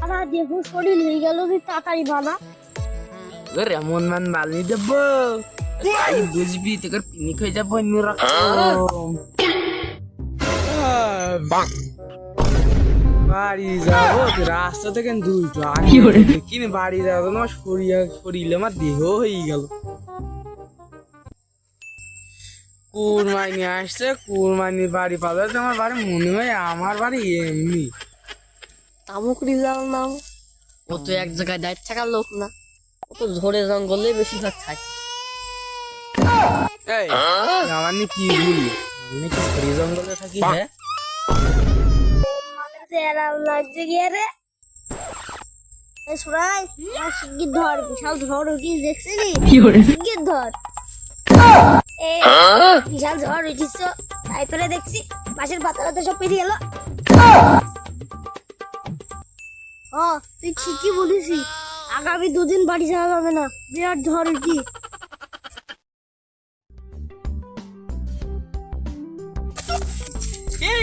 আমার দেহ শরীর হয়ে গেল, তুই তাড়াতাড়ি বানা। তোর এমন মান বালি দেব, তাই বুঝবি তোর পিনিক হয়ে যাবো অন্যরকম। বাড়ি যাবো, রাস্তা থেকে দুটো কিনে বাড়ি যাবো, আমার শরীরে আমার দেহ হয়ে গেল। কুরবানি আসছে, কুরবানির বাড়ি পাবে, আমার বাড়ি মনে হয় আমার বাড়ি এমনি। তামুকড়ি যাও নাম, ও তো এক জায়গায় দায়িত্ব থাকার লোক না, ও তো ঝোড়ে জঙ্গলে বেশিরভাগ থাকে। এই আমার নি কি ভুল, আমি কি ঝড়ে জঙ্গলে থাকি? হ্যাঁ আরাম লাগছে গিয়ে রে। সুরাই, আমার শিগগির ধর, বিশাল ঝড় উঠিস দেখছিলি? শিগগির ধর। বিশাল ঝড় উঠিস, তাই তোরে দেখছি বাঁশের পাতাটাতে সব পেরিয়ে গেল। তুই ঠিকই বলিস, আগামী দুদিন বাড়ি যাওয়া যাবে না, বিরাট ঝড় উঠি।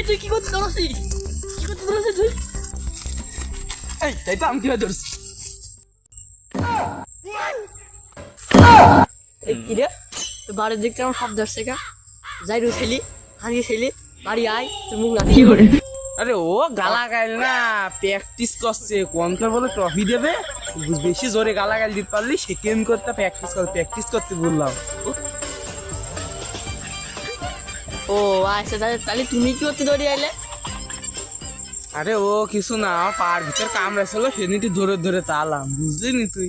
তুই কি করতে ধরছিস? কি করতে ধরছিস তুই? এই তাই তো আমি কি ধরছি। কি রে, তুই বাড়ির দিকটা আমার শব্দ আসছে কা? যাই রু ছেলি, হারিয়ে ছেলি, বাড়ি আয়, তোর মুখ না কি করে? আরে ও গালাগাল না, প্র্যাকটিস করছে, কোন করে বলে ট্রফি দেবে, বেশি জোরে গালাগাল দিতে পারলি সেকেন্ড করতে প্র্যাকটিস করতে বললাম। ও আচ্ছা, তাহলে তুমি কি করতে দৌড়ে আইলে? আরে ও কিছু না, আমার পার ভিতর কামড়া ছিল, সেদিনটি ধরে ধরে তালাম, বুঝলি নি তুই?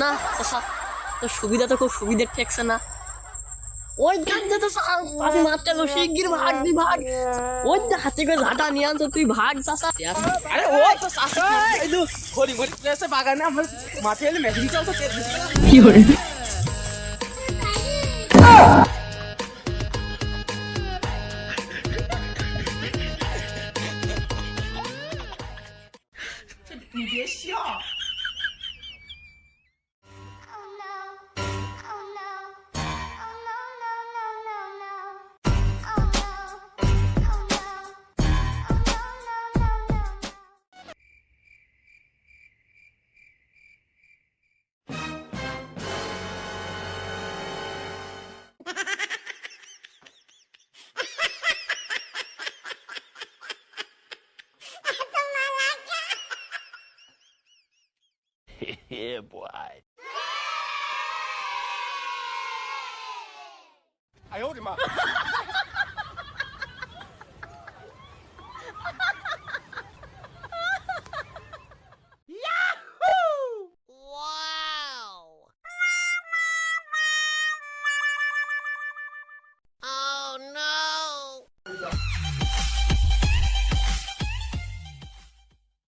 না আচ্ছা, তোর সুবিধা তো খুব সুবিধা ঠেকছে না। ওই গাছটা তো পাশে মারতে গেল, শিগগির ভাগ দি ভাগ। ওই হাতে করে ঝাঁটা নিয়ে আনছো, তুই ভাগ চাষা। আরে ও তো শাসা হরি মরি প্লেসে বাগানে আমার মাঠে এলে মেশিন চলতো কি করে?你别笑。Yeah, boy. 哎呦我的妈！